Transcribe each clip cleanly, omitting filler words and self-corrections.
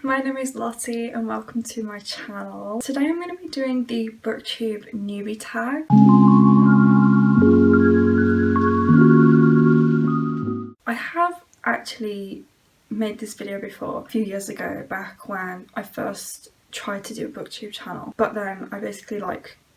my name is Lottie and welcome to my channel. Today I'm going to be doing the Booktube Newbie Tag. I have actually made this video before a few years ago, back when I first tried to do a Booktube channel, but then I basically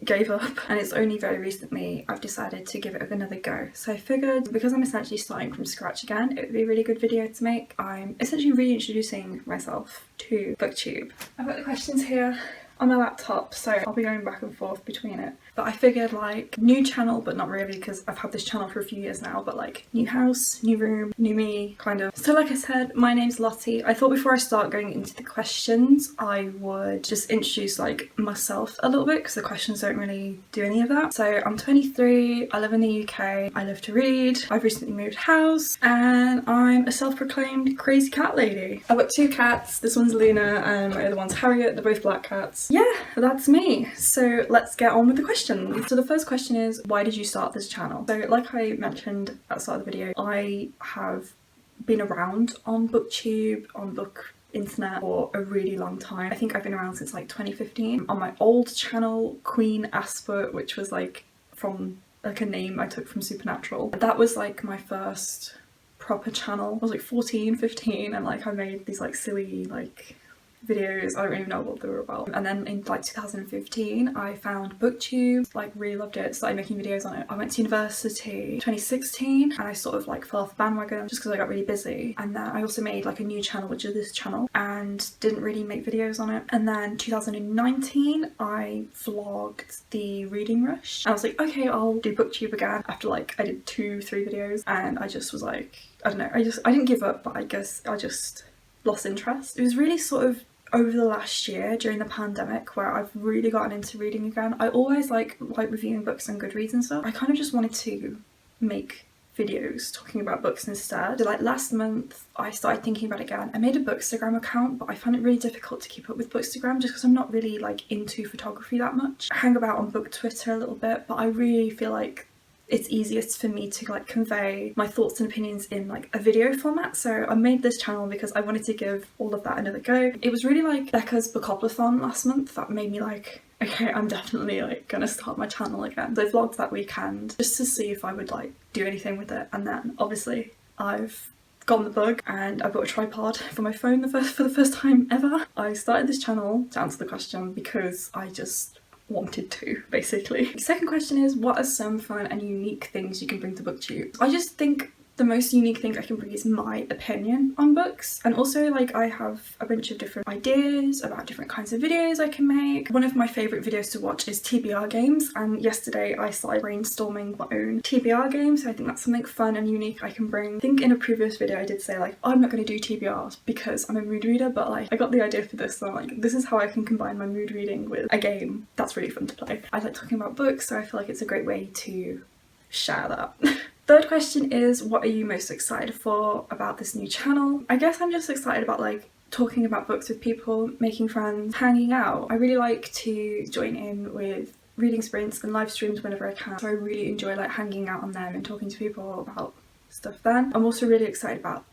gave up, and it's only very recently I've decided to give it another go. So I figured, because I'm essentially starting from scratch again, it would be a really good video to make. I'm essentially reintroducing myself to Booktube. I've got the questions here on my laptop, so I'll be going back and forth between it. But I figured new channel, but not really, because I've had this channel for a few years now, but new house, new room, new me, kind of. So like I said, my name's Lottie. I thought before I start going into the questions, I would just introduce myself a little bit, because the questions don't really do any of that. So I'm 23, I live in the UK, I love to read, I've recently moved house, and I'm a self-proclaimed crazy cat lady. I've got two cats, this one's Luna and my other one's Harriet, they're both black cats. Yeah, that's me. So let's get on with the questions. So the first question is, why did you start this channel? So like I mentioned at the start of the video, I have been around on Booktube, on book internet for a really long time. I think I've been around since 2015. On my old channel, Queen Asper, which was from a name I took from Supernatural. That was my first proper channel. I was 14, 15, and I made these silly videos. I don't even know what they were about. And then in 2015 I found Booktube, really loved it, started making videos on it. I went to university 2016 and I sort of fell off the bandwagon just because I got really busy. And then I also made a new channel, which is this channel, and didn't really make videos on it. And then 2019 I vlogged the reading rush. I was like, okay, I'll do Booktube again after I did 2-3 videos, and I just was I don't know, I didn't give up, but I guess I just lost interest. It was really sort of over the last year during the pandemic where I've really gotten into reading again. I always like reviewing books on Goodreads and stuff. I kind of just wanted to make videos talking about books instead. So last month I started thinking about it again. I made a Bookstagram account, but I found it really difficult to keep up with Bookstagram just because I'm not really into photography that much. I hang about on book Twitter a little bit, but I really feel it's easiest for me to convey my thoughts and opinions in a video format. So I made this channel because I wanted to give all of that another go. It was really Becca's Bookoplathon last month that made me okay, I'm definitely gonna start my channel again. So I vlogged that weekend just to see if I would do anything with it, and then obviously I've gotten the bug and I bought a tripod for my phone for the first time ever. I started this channel to answer the question because I just wanted to, basically. The second question is, what are some fun and unique things you can bring to Booktube? I just think the most unique thing I can bring is my opinion on books, and also I have a bunch of different ideas about different kinds of videos I can make. One of my favourite videos to watch is TBR games, and yesterday I started brainstorming my own TBR games, so I think that's something fun and unique I can bring. I think in a previous video I did say I'm not going to do TBRs because I'm a mood reader, but I got the idea for this, so I'm this is how I can combine my mood reading with a game that's really fun to play. I like talking about books, so I feel it's a great way to share that. Third question is, what are you most excited for about this new channel? I guess I'm just excited about talking about books with people, making friends, hanging out. I really like to join in with reading sprints and live streams whenever I can, so I really enjoy hanging out on them and talking to people about stuff then. I'm also really excited about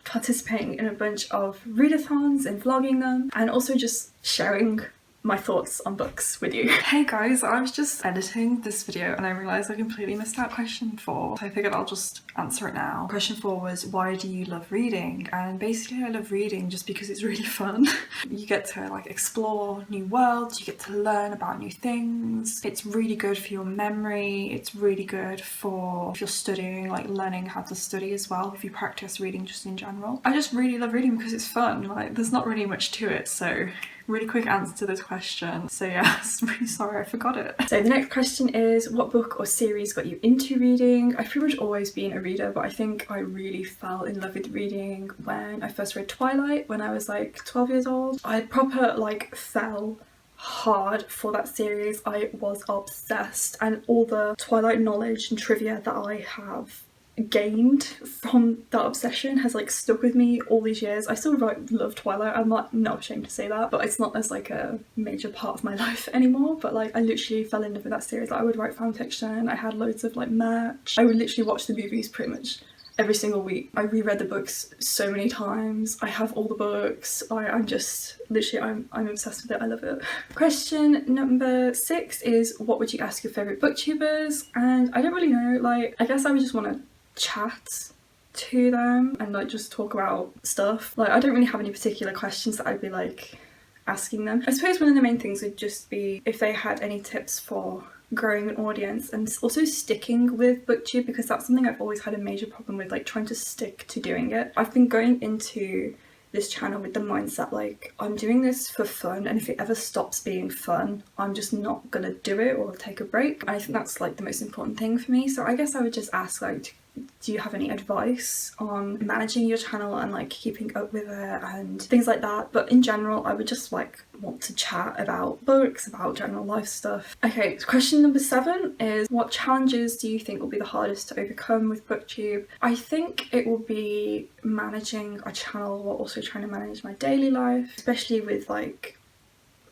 participating in a bunch of readathons and vlogging them, and also just sharing my thoughts on books with you. Hey guys, I was just editing this video and I realised I completely missed out question 4, so I figured I'll just answer it now. Question 4 was, why do you love reading? And basically I love reading just because it's really fun. You get to explore new worlds, you get to learn about new things. It's really good for your memory, it's really good for if you're studying, learning how to study as well, if you practice reading just in general. I just really love reading because it's fun. There's not really much to it, so really quick answer to this question. So yeah, I'm really sorry I forgot it. So the next question is, what book or series got you into reading? I've pretty much always been a reader, but I think I really fell in love with reading when I first read Twilight when I was 12 years old. I proper fell hard for that series. I was obsessed, and all the Twilight knowledge and trivia that I have gained from that obsession has stuck with me all these years. I still love Twilight, I'm not ashamed to say that, but it's not as a major part of my life anymore. But I literally fell in love with that series. I would write fan fiction, I had loads of merch, I would literally watch the movies pretty much every single week. I reread the books so many times. I have all the books. I'm just literally, I'm obsessed with it. I love it. Question number 6 is, what would you ask your favourite booktubers? And I don't really know, like, I guess I would just want to chat to them and like just talk about stuff. Like, I don't really have any particular questions that I'd be like asking them. I suppose one of the main things would just be if they had any tips for growing an audience and also sticking with booktube, because that's something I've always had a major problem with, like trying to stick to doing it. I've been going into this channel with the mindset like, I'm doing this for fun, and if it ever stops being fun, I'm just not gonna do it or take a break. I think that's like the most important thing for me. So I guess I would just ask, like, do you have any advice on managing your channel and like keeping up with it and things like that? But in general, I would just like want to chat about books, about general life stuff. Okay, question number 7 is, what challenges do you think will be the hardest to overcome with booktube? I think it will be managing a channel while also trying to manage my daily life, especially with like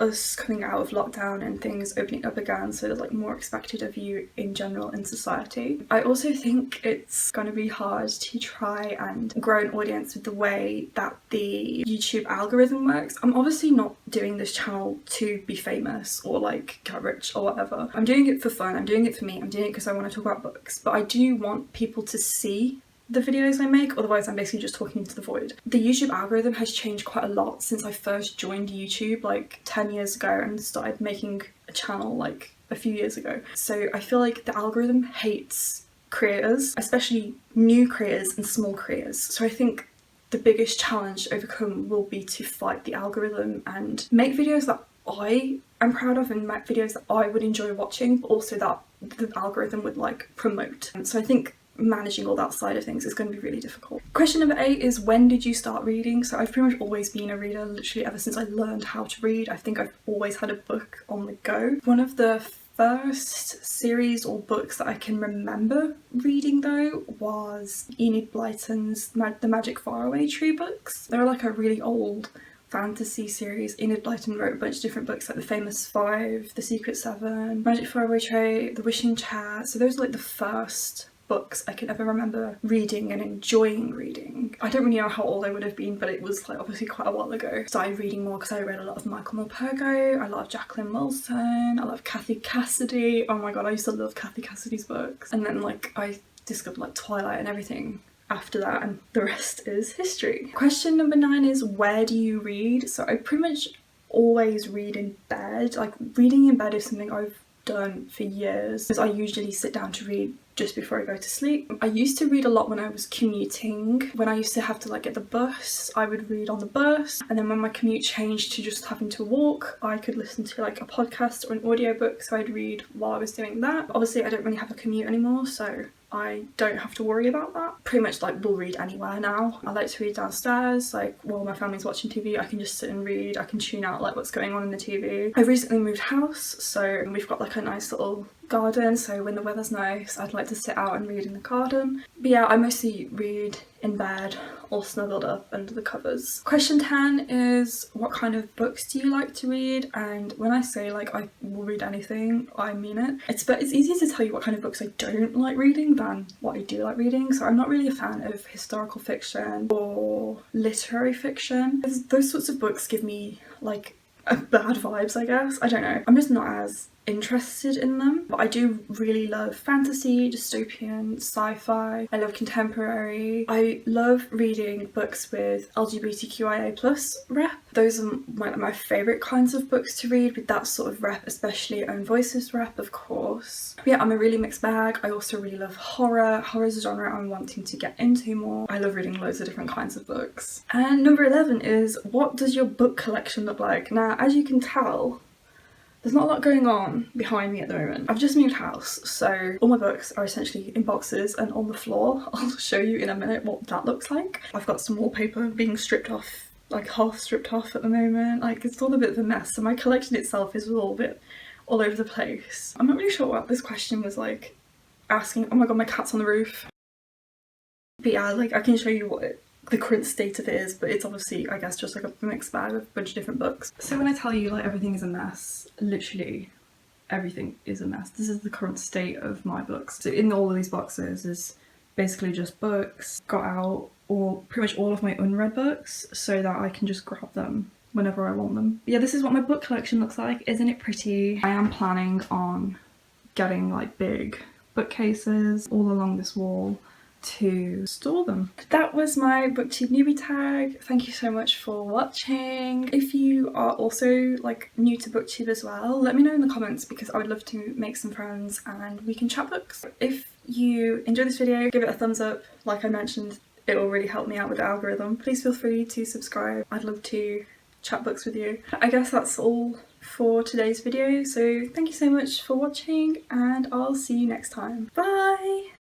us coming out of lockdown and things opening up again, so there's like more expected of you in general in society. I also think it's going to be hard to try and grow an audience with the way that the YouTube algorithm works. I'm obviously not doing this channel to be famous or like get rich or whatever. I'm doing it for fun, I'm doing it for me, I'm doing it because I want to talk about books, but I do want people to see the videos I make, otherwise I'm basically just talking into the void. The YouTube algorithm has changed quite a lot since I first joined YouTube like 10 years ago and started making a channel like a few years ago. So I feel like the algorithm hates creators, especially new creators and small creators. So I think the biggest challenge to overcome will be to fight the algorithm and make videos that I am proud of and make videos that I would enjoy watching, but also that the algorithm would like promote. So I think managing all that side of things is going to be really difficult. Question number 8 is, when did you start reading? So I've pretty much always been a reader, literally ever since I learned how to read. I think I've always had a book on the go. One of the first series or books that I can remember reading though was Enid Blyton's The Magic Faraway Tree books. They're like a really old fantasy series. Enid Blyton wrote a bunch of different books like The Famous Five, The Secret Seven, Magic Faraway Tree, The Wishing Chair. So those are like the first books I can ever remember reading and enjoying reading. I don't really know how old I would have been, but it was like obviously quite a while ago. Started reading more because I read a lot of Michael Morpurgo, I love Jacqueline Wilson, I love Kathy Cassidy. Oh my god, I used to love Kathy Cassidy's books. And then like I discovered like Twilight and everything after that, and the rest is history. Question number 9 is, where do you read? So I pretty much always read in bed. Like, reading in bed is something I've done for years because I usually sit down to read just before I go to sleep. I used to read a lot when I was commuting. When I used to have to like get the bus, I would read on the bus, and then when my commute changed to just having to walk, I could listen to like a podcast or an audiobook, so I'd read while I was doing that. Obviously I don't really have a commute anymore, so I don't have to worry about that. Pretty much like will read anywhere now. I like to read downstairs, like while my family's watching TV, I can just sit and read. I can tune out like what's going on in the TV. I recently moved house, so we've got like a nice little garden, so when the weather's nice I'd like to sit out and read in the garden. But yeah, I mostly read in bed or snuggled up under the covers. Question 10 is, what kind of books do you like to read? And when I say like I will read anything, I mean it. It's easier to tell you what kind of books I don't like reading than what I do like reading. So I'm not really a fan of historical fiction or literary fiction. Those sorts of books give me like bad vibes, I guess. I don't know. I'm just not as interested in them. But I do really love fantasy, dystopian, sci-fi. I love contemporary. I love reading books with LGBTQIA+ rep. Those are my favourite kinds of books to read, with that sort of rep, especially Own Voices rep, of course. But yeah, I'm a really mixed bag. I also really love horror. Horror is a genre I'm wanting to get into more. I love reading loads of different kinds of books. And number 11 is, what does your book collection look like? Now, as you can tell, there's not a lot going on behind me at the moment. I've just moved house, so all my books are essentially in boxes and on the floor. I'll show you in a minute what that looks like. I've got some wallpaper being stripped off, like half stripped off at the moment. Like, it's all a bit of a mess, so my collection itself is a little bit all over the place. I'm not really sure what this question was like asking. Oh my god, my cat's on the roof. But yeah, like I can show you what the current state of it is, but it's obviously, I guess, just like a mixed bag of a bunch of different books. So when I tell you like everything is a mess, literally everything is a mess. This is the current state of my books. So in all of these boxes is basically just books. Got out pretty much all of my unread books so that I can just grab them whenever I want them. But yeah, this is what my book collection looks like. Isn't it pretty? I am planning on getting like big bookcases all along this wall to store them. That was my Booktube Newbie Tag. Thank you so much for watching. If you are also like new to Booktube as well, let me know in the comments because I would love to make some friends and we can chat books. If you enjoyed this video, give it a thumbs up. Like I mentioned, it will really help me out with the algorithm. Please feel free to subscribe. I'd love to chat books with you. I guess that's all for today's video, so thank you so much for watching and I'll see you next time. Bye!